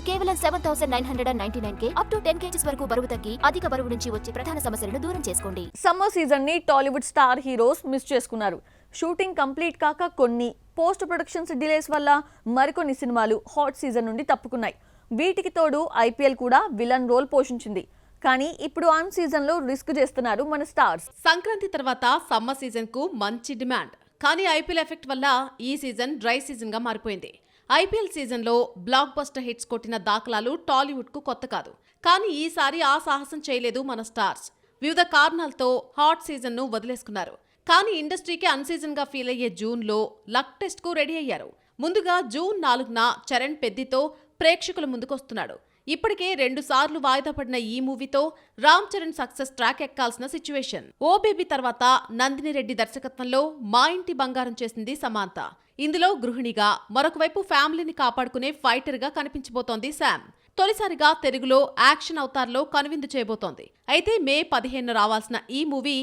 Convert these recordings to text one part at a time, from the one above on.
కేవలం 7,999K up to 10 kgs వరకు బరువు తగ్గి అధిక బరువు నుంచి వచ్చే ప్రధాన సమస్యలను దూరం చేసుకోండి. సమ్మర్ సీజన్ ని టాలీవుడ్ స్టార్ హీరోస్ మిస్ చేసుకున్నారు. షూటింగ్ కంప్లీట్ కాక కొన్ని పోస్ట్ ప్రొడక్షన్స్ డిలేస్ వల్ల మరికొన్ని సినిమాలు హాట్ సీజన్ నుండి తప్పుకున్నాయి. వీటికి తోడు ఐపీఎల్ కూడా విలన్ రోల్ పోషించింది. కానీ ఇప్పుడు ఆన్ సీజన్ లో రిస్క్ చేస్తున్నారు మన స్టార్స్. సంక్రాంతి తర్వాత సమ్మర్ సీజన్ కు మంచి డిమాండ్. కానీ ఐపీఎల్ ఎఫెక్ట్ వల్ల ఈ సీజన్ డ్రై సీజన్ గా మారిపోయింది. ఐపీఎల్ సీజన్లో బ్లాక్ బస్టర్ హిట్స్ కొట్టిన దాఖలాలు టాలీవుడ్కు కొత్త కాదు. కానీ ఈసారి ఆ సాహసం చేయలేదు మన స్టార్స్. వివిధ కారణాలతో హాట్ సీజన్ను వదిలేసుకున్నారు. కానీ ఇండస్ట్రీకి అన్సీజన్గా ఫీల్ అయ్యే జూన్లో లక్ టెస్ట్కు రెడీ అయ్యారు. ముందుగా జూన్ 4న చరణ్ పెద్దితో ప్రేక్షకుల ముందుకొస్తున్నాడు. ఇప్పటికే 2 సార్లు వాయిదా పడిన ఈ మూవీతో రామ్ చరణ్ సక్సెస్ ట్రాక్ ఎక్కాల్సిన సిచ్యువేషన్. ఓ బేబీ తర్వాత నందిని రెడ్డి దర్శకత్వంలో మా ఇంటి బంగారం చేసింది సమాంత. ఇందులో గృహిణిగా, మరొక వైపు ఫ్యామిలీని కాపాడుకునే ఫైటర్గా కనిపించబోతోంది శామ్. తొలిసారిగా తెలుగులో యాక్షన్ అవతార్లో కనువిందు చేయబోతోంది. అయితే మే 15న రావాల్సిన ఈ మూవీ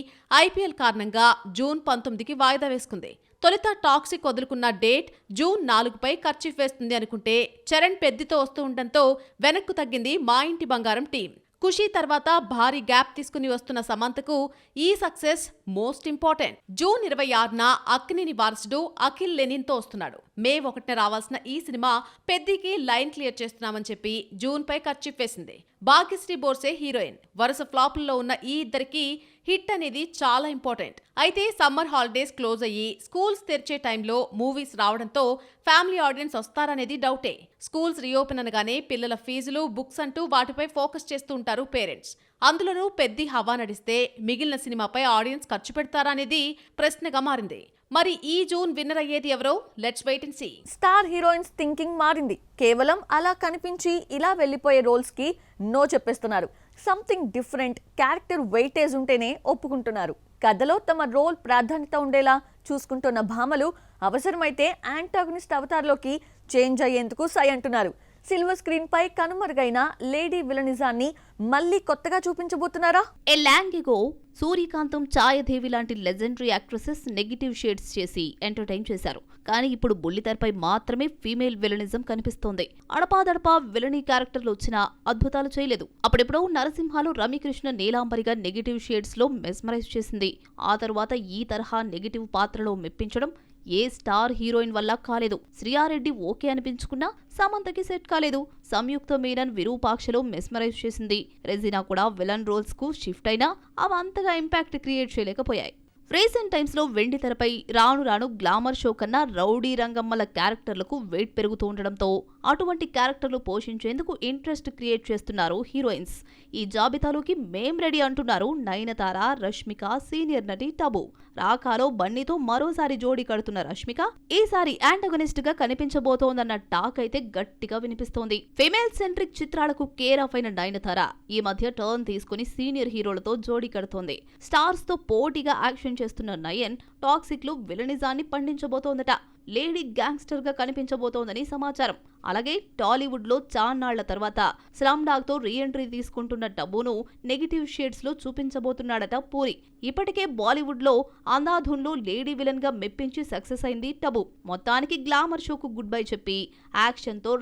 ఐపీఎల్ కారణంగా జూన్ 19కి వాయిదా వేసుకుంది. తొలుత టాక్సిక్ వదులుకున్న డేట్ జూన్ 4పై ఖర్చు వేస్తుంది అనుకుంటే చరణ్ పెద్దితో వస్తూ ఉండటంతో వెనక్కు తగ్గింది మా ఇంటి బంగారం టీం. ఖుషీ తర్వాత భారీ గ్యాప్ తీసుకుని వస్తున్న సమంతకు ఈ సక్సెస్ మోస్ట్ ఇంపార్టెంట్. జూన్ 26న అక్కినేని వారసుడు అఖిల్ లెనిన్తో వస్తున్నాడు. మే 1న రావాల్సిన ఈ సినిమా పెద్దికి లైన్ క్లియర్ చేస్తున్నామని చెప్పి జూన్పై ఖర్చు వేసింది. భాగ్యశ్రీ బోర్సే హీరోయిన్. వరుస ఫ్లాపుల్లో ఉన్న ఈ ఇద్దరికి హిట్ అనేది చాలా ఇంపార్టెంట్. అయితే సమ్మర్ హాలిడేస్ క్లోజ్ అయ్యి స్కూల్స్ తెరిచే టైంలో మూవీస్ రావడంతో ఫ్యామిలీ ఆడియన్స్ వస్తారనేది డౌటే. స్కూల్స్ రీఓపెన్ అనగానే పిల్లల ఫీజులు, బుక్స్ అంటూ వాటిపై ఫోకస్ చేస్తూ ఉంటారు పేరెంట్స్. అందులోనూ పెద్ది హవా నడిస్తే మిగిలిన సినిమాపై ఆడియన్స్ ఖర్చు పెడతారా అనేది ప్రశ్నగా మారింది. మరి ఈ జూన్ విన్నర్ అయ్యేది ఎవరో? Let's wait and see. Star heroines thinking మారింది. కేవలం అలా కనిపించి ఇలా వెళ్లిపోయే రోల్స్ కి నో చెప్పేస్తున్నారు. సంథింగ్ డిఫరెంట్ క్యారెక్టర్ వెయిటేజ్ ఉంటేనే ఒప్పుకుంటున్నారు. కథలో తమ రోల్ ప్రాధాన్యత ఉండేలా చూసుకుంటున్న భామలు అవసరమైతే యాంటాగనిస్ట్ అవతార్లోకి చేంజ్ అయ్యేందుకు సై అంటున్నారు. సిల్వర్ స్క్రీన్ పై కనుమరుగైన లేడీ విలనిజాన్ని మళ్ళీ కొత్తగా చూపించబోతున్నారా? ఏ లాంగిగో సూర్యకాంతం, ఛాయాదేవి లాంటి లెజెండరీ యాక్ట్రెసెస్ నెగిటివ్ షేడ్స్ చేసి ఎంటర్టైన్ చేశారు. కానీ ఇప్పుడు బుల్లితెరపై మాత్రమే ఫీమేల్ విలనిజం కనిపిస్తోంది. అడపాదడపా విలనీ క్యారెక్టర్లు వచ్చినా అద్భుతాలు చేయలేదు. అప్పుడెప్పుడో నరసింహాలు రమ్యకృష్ణ నీలాంబరిగా నెగిటివ్ షేడ్స్ లో మెస్మరైజ్ చేసింది. ఆ తరువాత ఈ తరహా నెగిటివ్ పాత్రలో మెప్పించడం ఏ స్టార్ హీరోయిన్ వల్ల కాలేదు. శ్రీయారెడ్డి ఓకే అనిపించుకున్నా సమంతకి సెట్ కాలేదు. సంయుక్త మీనన్ విరూపాక్షలో మెస్మరైజ్ చేసింది. రెజినా కూడా విలన్ రోల్స్ కు షిఫ్ట్ అయినా అవి అంతగా ఇంపాక్ట్ క్రియేట్ చేయలేకపోయాయి. రీసెంట్ టైమ్స్ లో వెండి తెరపై రాను రాను గ్లామర్ షో కన్నా రౌడీ రంగమ్మల క్యారెక్టర్లకు వెయిట్ పెరుగుతూ ఉండడంతో అటువంటి క్యారెక్టర్లు పోషించేందుకు ఇంట్రెస్ట్ క్రియేట్ చేస్తున్నారు హీరోయిన్స్. ఈ జాబితాలోకి మేం రెడీ అంటున్నారు నయనతార, రష్మిక, సీనియర్ నటి టబు. రాకాలో బన్నీతో మరోసారి జోడీ కడుతున్న రష్మిక ఈసారి యాంటగనిస్ట్ గా కనిపించబోతోందన్న టాక్ అయితే గట్టిగా వినిపిస్తోంది. ఫిమేల్ సెంట్రిక్ చిత్రాలకు కేర్ ఆఫ్ అయిన నయనతార ఈ మధ్య టర్న్ తీసుకుని సీనియర్ హీరోలతో జోడీ కడుతోంది. స్టార్స్ తో పోటీగా యాక్షన్ చేస్తున్న నయన్ టాక్సిక్ లో విలనిజాన్ని పండించబోతోందట. లేడీ గ్యాంగ్స్టర్ గా కనిపించబోతోందని సమాచారం. అలాగే టాలీవుడ్ లో చాన్నాళ్ల తర్వాత స్లమ్ డాగ్ తో రీఎంట్రీ తీసుకుంటున్న టబును నెగిటివ్ షేడ్స్ లో చూపించబోతున్నాడట పూరి. ఇప్పటికే బాలీవుడ్ లో అంధాధున్ లో లేడీ విలన్ గా మెప్పించి సక్సెస్ అయింది టబు. మొత్తానికి గ్లామర్ షోకు గుడ్ బై చెప్పి యాక్షన్ తో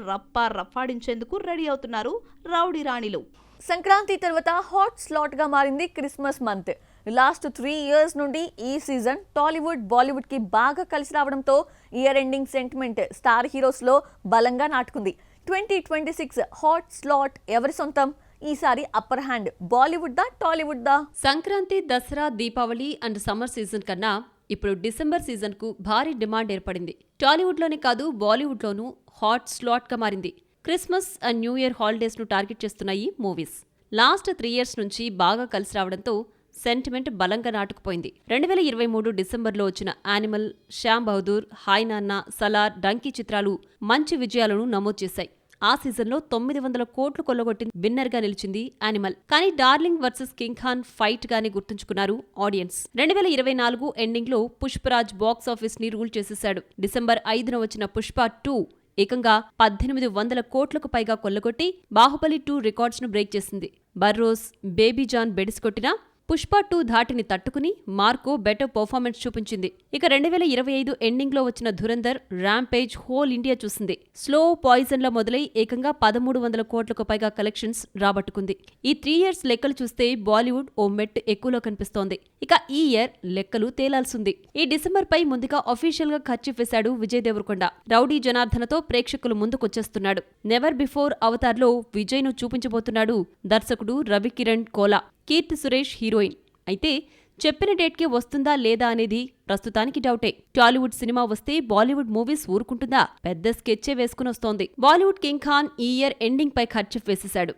రఫాడించేందుకు రెడీ అవుతున్నారు రౌడీ రాణిలు. సంక్రాంతి తర్వాత హాట్ స్లాట్ గా మారింది క్రిస్మస్ మంత్. లాస్ట్ 3 years నుండి ఈ సీజన్ టాలీవుడ్, బాలీవుడ్ కి బాగా కలిసి రావడంతో year ending sentiment star heroes లో బలంగా నాటుకుంది. 2026 హాట్ స్లాట్ ఎవరి సొంతం? ఈసారి అప్పర్ హ్యాండ్ బాలీవుడ్ దా, టాలీవుడ్ దా? Sankranti, Dasara, Deepavali and summer season కన్నా ఇప్పుడు డిసెంబర్ సీజన్ కు భారీ డిమాండ్ ఏర్పడింది. టాలీవుడ్ లోనే కాదు, బాలీవుడ్ లోనూ హాట్ స్లాట్ గా మారింది. Christmas and new year holidays ను టార్గెట్ చేస్తున్నాయి మూవీస్. లాస్ట్ 3 years నుంచి బాగా కలిసి రావడంతో సెంటిమెంట్ బలంగా నాటుకుపోయింది. 2023 డిసెంబర్లో వచ్చిన యానిమల్, శ్యామ్ బహదూర్, హాయ్ నాన్న, సలార్, డంకీ చిత్రాలు మంచి విజయాలను నమోదు చేశాయి. ఆ సీజన్లో 900 కోట్లు కొల్లగొట్టి విన్నర్ గా నిలిచింది యానిమల్. కానీ darling versus king Khan fight గానే గుర్తుంచుకున్నారు ఆడియన్స్. 2024 ఎండింగ్ లో పుష్పరాజ్ బాక్స్ ఆఫీస్ ని రూల్ చేసేశాడు. డిసెంబర్ 5న వచ్చిన పుష్ప 2 ఏకంగా 1800 కోట్లకు పైగా కొల్లగొట్టి బాహుబలి 2 రికార్డ్స్ ను బ్రేక్ చేసింది. బర్రోస్, బేబీ జాన్ బెడిసి కొట్టినా పుష్ప 2 ధాటిని తట్టుకుని మార్కో బెటర్ పర్ఫార్మెన్స్ చూపించింది. ఇక 2025 ఎండింగ్లో వచ్చిన ధురంధర్ ర్యాంపేజ్ హోల్ ఇండియా చూసింది. స్లో పాయిజన్లో మొదలై ఏకంగా 1300 కోట్లకు పైగా కలెక్షన్స్ రాబట్టుకుంది. ఈ 3 ఇయర్స్ లెక్కలు చూస్తే బాలీవుడ్ ఓ మెట్ ఎక్కువలో కనిపిస్తోంది. ఇక ఈ ఇయర్ లెక్కలు తేలాల్సింది. ఈ డిసెంబర్ పై ముందుగా అఫీషియల్ గా ఖర్చు విజయ్ దేవరకొండ. రౌడీ జనార్దనతో ప్రేక్షకులు ముందుకొచ్చేస్తున్నాడు. నెవర్ బిఫోర్ అవతార్లో విజయ్ ను చూపించబోతున్నాడు దర్శకుడు రవికిరణ్ కోలా. కీర్తి సురేష్ హీరోయిన్. అయితే చెప్పిన డేట్కే వస్తుందా లేదా అనేది ప్రస్తుతానికి డౌటే. టాలీవుడ్ సినిమా వస్తే బాలీవుడ్ మూవీస్ ఊరుకుంటుందా? పెద్ద స్కెచ్చే వేసుకునొస్తోంది. బాలీవుడ్ కింగ్ ఖాన్ ఈ ఇయర్ ఎండింగ్ పై ఖర్చు వేసేశాడు.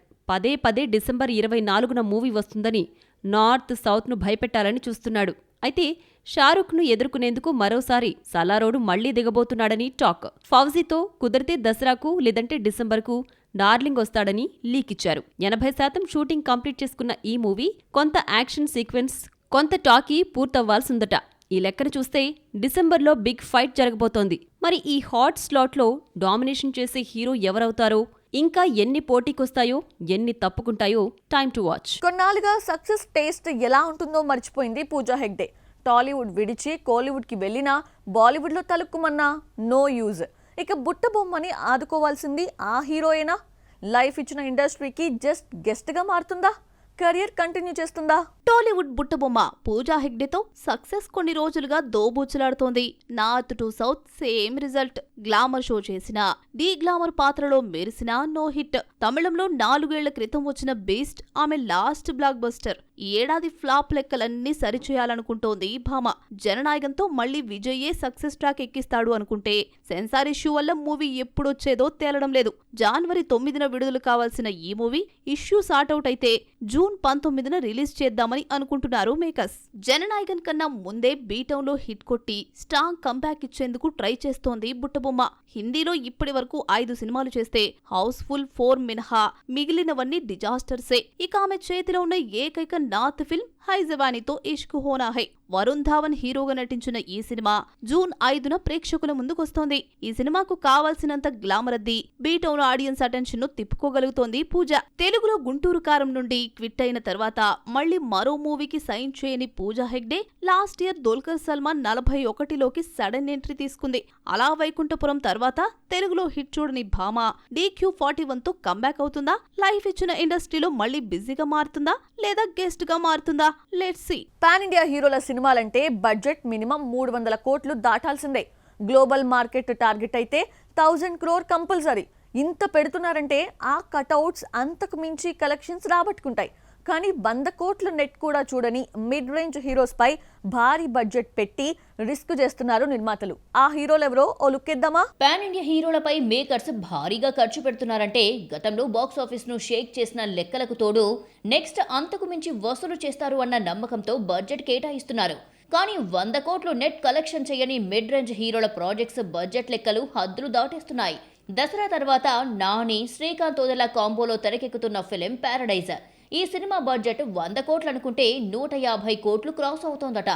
పదే డిసెంబర్ 24న మూవీ వస్తుందని నార్త్ సౌత్ ను భయపెట్టాలని చూస్తున్నాడు. అయితే షారుఖ్ ను ఎదుర్కొనేందుకు మరోసారి సలారోడు మళ్లీ దిగబోతున్నాడని టాక్. ఫౌజీతో కుదిరితే దసరాకు లేదంటే డిసెంబర్కు డార్లింగ్ వస్తాడని లీక్ ఇచ్చారు. 80% షూటింగ్ కంప్లీట్ చేసుకున్న ఈ మూవీ కొంత యాక్షన్ సీక్వెన్స్, కొంత టాకీ పూర్తవ్వాల్సిందట. ఈ లెక్కన చూస్తే డిసెంబర్లో బిగ్ ఫైట్ జరగబోతోంది. మరి ఈ హాట్ స్లాట్లో డామినేషన్ చేసే హీరో ఎవరవుతారో, ఇంకా ఎన్ని పోటీకొస్తాయో, ఎన్ని తప్పుకుంటాయో టైమ్ టు వాచ్. కొన్నాళ్ళుగా సక్సెస్ టేస్ట్ ఎలా ఉంటుందో మర్చిపోయింది పూజా హెగ్డే. టాలీవుడ్ విడిచి కోలీవుడ్కి వెళ్ళినా బాలీవుడ్లో తలుక్కుమన్నా నో యూజ్. ఇక బుట్ట బొమ్మని ఆదుకోవాల్సింది ఆ హీరోయేనా? లైఫ్ ఇచ్చిన ఇండస్ట్రీకి జస్ట్ గెస్ట్గా మారుతుందా? కెరియర్ కంటిన్యూ చేస్తుందా? టాలీవుడ్ బుట్టబొమ్మ పూజా హెగ్డేతో సక్సెస్ కొన్ని రోజులుగా దోబూచులాడుతోంది. North to south same result. Glamour show చేసినా, డీ గ్లామర్ పాత్రలో మెరిసినా నో హిట్. తమిళంలో 4 ఏళ్ల క్రితం వచ్చిన బీస్ట్ ఆమె లాస్ట్ బ్లాక్ బస్టర్. ఈ ఏడాది ఫ్లాప్ లెక్కలన్నీ సరిచేయాలనుకుంటోంది భామ. జననాయకంతో మళ్లీ విజయ్యే సక్సెస్ ట్రాక్ ఎక్కిస్తాడు అనుకుంటే సెన్సార్ ఇష్యూ వల్ల మూవీ ఎప్పుడొచ్చేదో తేలడం లేదు. జనవరి 9న విడుదల కావాల్సిన ఈ మూవీ ఇష్యూ సార్ట్అవుట్ అయితే జూన్ 19న రిలీజ్ చేద్దామని అనుకుంటున్నారు మేకర్స్. జననాయకన్ కన్నా ముందే బీటౌన్ లో హిట్ కొట్టి స్ట్రాంగ్ కంబ్యాక్ ఇచ్చేందుకు ట్రై చేస్తోంది బుట్టబొమ్మ. హిందీలో ఇప్పటి వరకు 5 సినిమాలు చేస్తే హౌస్ఫుల్ 4 మినహా మిగిలినవన్నీ డిజాస్టర్సే. ఇక ఆమె చేతిలో ఉన్న ఏకైక నార్త్ ఫిల్మ్ హై జవానీతో ఇష్క్ హోనా హై. వరుణ్ ధావన్ హీరోగా నటించిన ఈ సినిమా జూన్ 5న ప్రేక్షకుల ముందుకొస్తోంది. ఈ సినిమాకు కావాల్సినంత గ్లామర్ అద్ది బీటౌన్ ఆడియన్స్ అటెన్షన్ ను తిప్పుకోగలుగుతోంది పూజ. తెలుగులో గుంటూరు కారం నుండి క్విట్ అయిన తర్వాత మళ్లీ మరో మూవీకి సైన్ చేయని పూజా హెగ్డే లాస్ట్ ఇయర్ దుల్కర్ సల్మాన్ 41లోకి సడన్ ఎంట్రీ తీసుకుంది. అలా వైకుంఠపురం తర్వాత తెలుగులో హిట్ చూడని భామ DQ41తో కంబ్యాక్ అవుతుందా? లైఫ్ ఇచ్చిన ఇండస్ట్రీలో మళ్లీ బిజీగా మారుతుందా లేదా గెస్ట్ గా మారుతుందా? Let's see. పాన్ ఇండియా హీరోల సినిమాలంటే బడ్జెట్ మినిమం 300 కోట్లు దాటాల్సిందే. గ్లోబల్ మార్కెట్ టార్గెట్ అయితే 1000 crore కంపల్సరీ. ఇంత పెడుతున్నారంటే ఆ కటౌట్స్ అంతకు మించి కలెక్షన్స్ రాబట్టుకుంటాయి. కానీ 100 కోట్ల నెట్ కూడా చూడని మిడ్ రేంజ్ హీరోస్ పై భారీ బడ్జెట్ పెట్టి రిస్క్ చేస్తున్నారు నిర్మాతలు. ఆ హీరోలెవరో ఓ లుక్కేద్దామా? పాన్ ఇండియా హీరోలపై మేకర్స్ భారీగా ఖర్చు పెడుతున్నారంటే గతంలో బాక్స్ ఆఫీస్ ను షేక్ చేసిన లెక్కలకు తోడు నెక్స్ట్ అంతకు మించి వసూలు చేస్తారు అన్న నమ్మకంతో బడ్జెట్ కేటాయిస్తున్నారు. కానీ 100 కోట్లు నెట్ కలెక్షన్ చేయని మిడ్ రేంజ్ హీరోల ప్రాజెక్ట్స్ బడ్జెట్ లెక్కలు హద్దులు దాటేస్తున్నాయి. దసరా తర్వాత నాని, శ్రీకాంత్ ఓదెలా కాంబోలో తెరకెక్కుతున్న ఫిలిం ప్యారడైజ్. ఈ సినిమా బడ్జెట్ 100 కోట్లు అనుకుంటే 150 కోట్లు క్రాస్ అవుతోందట.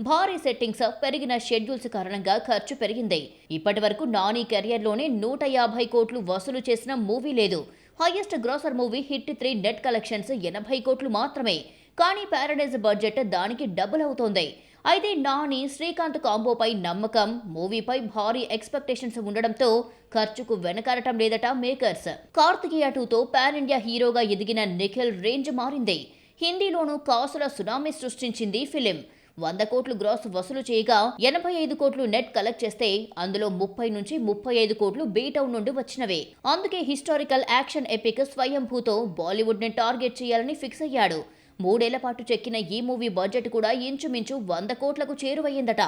భారీ సెట్టింగ్స్, పెరిగిన షెడ్యూల్స్ కారణంగా ఖర్చు పెరిగింది. ఇప్పటి వరకు నాని కెరియర్లోనే 150 కోట్లు వసూలు చేసిన మూవీ లేదు. Highest grosser movie hit 3 net collections 80 కోట్లు మాత్రమే. కానీ ప్యారడైజ్ బడ్జెట్ దానికి డబుల్ అవుతోంది. అయితే నాని, శ్రీకాంత్ కాంబోపై నమ్మకం, మూవీపై భారీ ఎక్స్పెక్టేషన్స్ ఉండడంతో ఖర్చుకు వెనకాడటం లేదట మేకర్స్. కార్తికేయ 2తో పాన్ ఇండియా హీరోగా ఎదిగిన నిఖిల్ రేంజ్ మారింది. హిందీలోనూ కాసుల సునామీ సృష్టించింది ఫిలిం. 100 కోట్లు గ్రాస్ వసూలు చేయగా 85 కోట్లు నెట్ కలెక్ట్ చేస్తే అందులో 30 నుంచి 35 కోట్లు బీటౌన్ నుండి వచ్చినవే. అందుకే హిస్టారికల్ యాక్షన్ ఎపిక్ స్వయంభూతో బాలీవుడ్ ని టార్గెట్ చేయాలని ఫిక్స్ అయ్యాడు. 3 ఏళ్ల పాటు చెక్కిన ఈ మూవీ బడ్జెట్ కూడా ఇంచుమించు 100 కోట్లకు చేరువయ్యిందట.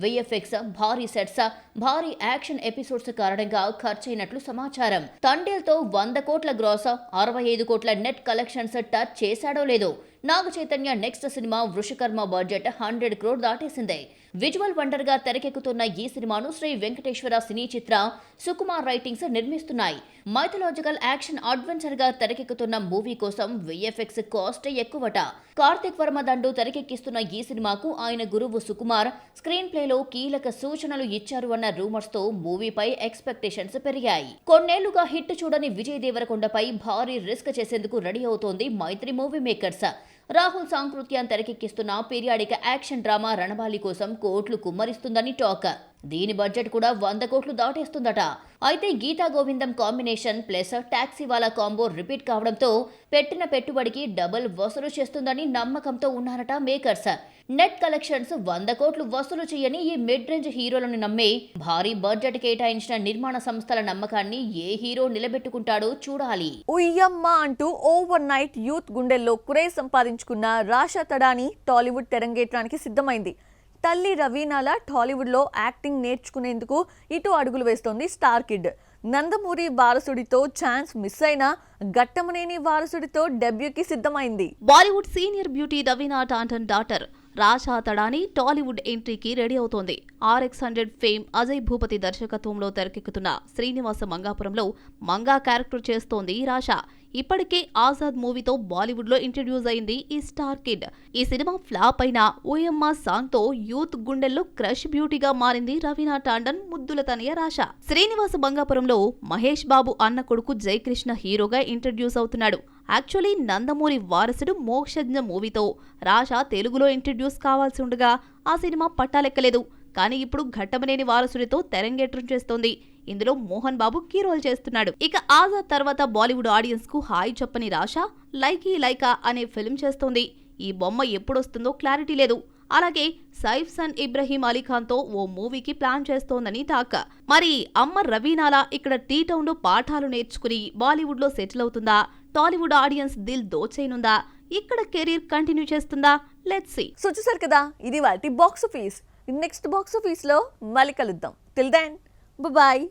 VFX, భారీ సెట్స్, భారీ యాక్షన్ ఎపిసోడ్స్ కారణంగా ఖర్చయినట్లు సమాచారం. తండేల్తో 100 కోట్ల గ్రాస్, 65 కోట్ల నెట్ కలెక్షన్స్ టచ్ చేశాడో లేదో. Naga Chaitanya next cinema Vrushakarma budget 100 crore దాటేసింది. విజువల్ వండర్ గా తెరకెక్కుతున్న ఈ సినిమాను శ్రీ వెంకటేశ్వర సినీ చిత్ర, సుకుమార్ రైటింగ్స్ నిర్మిస్తున్నాయి. మైథలాజికల్ యాక్షన్ అడ్వెంచర్ గా తెరకెక్కుతున్న మూవీ కోసం VFX కాస్ట్ ఎక్కువట. కార్తిక్ వర్మ దండు తెరకెక్కిస్తున్న ఈ సినిమాకు ఆయన గురువు సుకుమార్ స్క్రీన్ ప్లేలో కీలక సూచనలు ఇచ్చారు అన్న రూమర్స్ తో మూవీపై ఎక్స్పెక్టేషన్స్ పెరిగాయి. కొన్నేళ్లుగా హిట్ చూడని విజయ్ దేవరకొండపై భారీ రిస్క్ చేసేందుకు రెడీ అవుతోంది మైత్రి మూవీ మేకర్స్. రాహుల్ సాంకృత్యాన్ని తెరకెక్కిస్తున్న పీరియాడిక్ యాక్షన్ డ్రామా రణబాలి కోసం కోట్లు కుమ్మరిస్తుందని టాక్. దీని బడ్జెట్ కూడా 100 కోట్లు దాటేస్తుందట. అయితే గీతా గోవిందం కాంబినేషన్ ప్లస్ టాక్సీ వాలా కాంబో రిపీట్ కావడంతో పెట్టిన పెట్టుబడికి డబుల్ వసూలు చేస్తుందని నమ్మకంతో ఉన్నారట మేకర్స్. నెట్ కలెక్షన్స్ 100 కోట్లు వసూలు చేయని ఈ మిడ్ రేంజ్ హీరోలను నమ్మే భారీ బడ్జెట్ కేటాయించిన నిర్మాణ సంస్థల నమ్మకాన్ని ఏ హీరో నిలబెట్టుకుంటాడో చూడాలి. ఉయ్యమ్మ అంటూ ఓవర్ నైట్ యూత్ గుండెల్లో క్రేజ్ సంపాదించుకున్న రాషా తడాని టాలీవుడ్ తెరంగేట్రానికి సిద్ధమైంది. తల్లి రవీనాల టాలీవుడ్లో యాక్టింగ్ నేర్చుకునేందుకు ఇటు అడుగులు వేస్తోంది స్టార్ కిడ్. నందమూరి వారసుడితో ఛాన్స్ మిస్ అయినా ఘట్టమనేని వారసుడితో డెబ్యూకి సిద్ధమైంది. Bollywood senior beauty Raveena Tandon daughter Rasha Thadani Tollywood ఎంట్రీకి రెడీ అవుతోంది. RX100 ఫేమ్ అజయ్ భూపతి దర్శకత్వంలో తెరకెక్కుతున్న శ్రీనివాస మంగాపురంలో మంగా క్యారెక్టర్ చేస్తోంది రాషా. ఇప్పటికే ఆజాద్ మూవీతో బాలీవుడ్ లో ఇంట్రడ్యూస్ అయింది ఈ స్టార్ కిడ్. ఈ సినిమా ఫ్లాప్ అయిన ఓయమ్మ సాంగ్ తో యూత్ గుండెల్లో క్రష్ బ్యూటీగా మారింది రవీనా టాండన్ ముద్దుల తనయ రాషా. శ్రీనివాస మంగాపురంలో మహేష్ బాబు అన్న కొడుకు జయకృష్ణ హీరోగా ఇంట్రడ్యూస్ అవుతున్నాడు. యాక్చువల్లీ నందమూరి వారసుడు మోక్షజ్ఞ మూవీతో రాషా తెలుగులో ఇంట్రడ్యూస్ కావాల్సి ఉండగా ఆ సినిమా పట్టాలెక్కలేదు. కానీ ఇప్పుడు ఘట్టమనేని వారసుడితో తెరంగేట్రం చేస్తోంది. ఇందులో మోహన్ బాబు కీ రోల్ చేస్తున్నాడు. ఇక ఆజాద్ తర్వాత బాలీవుడ్ ఆడియన్స్ కు హాయ్ చెప్పని రాషా లైకీ లైకా అనే ఫిల్మ్ చేస్తోంది. ఈ బొమ్మ ఎప్పుడొస్తుందో క్లారిటీ లేదు. అలాగే సైఫ్ సన్ ఇబ్రహీం అలీఖాన్ తో ఓ మూవీకి ప్లాన్ చేస్తోందని టాక్. మరి అమ్మ రవీనాలా ఇక్కడ టీ టౌన్ లో పాఠాలు నేర్చుకుని బాలీవుడ్ లో సెటిల్ అవుతుందా? టాలీవుడ్ ఆడియన్స్ దిల్ దోచేయనుందా? ఇక్కడ కెరీర్ కంటిన్యూ చేస్తుందా? Let's see. సో చూసారు కదా, ఇది వాటి box office. Next box office లో మళ్ళీ కలుద్దాం. Till then bye.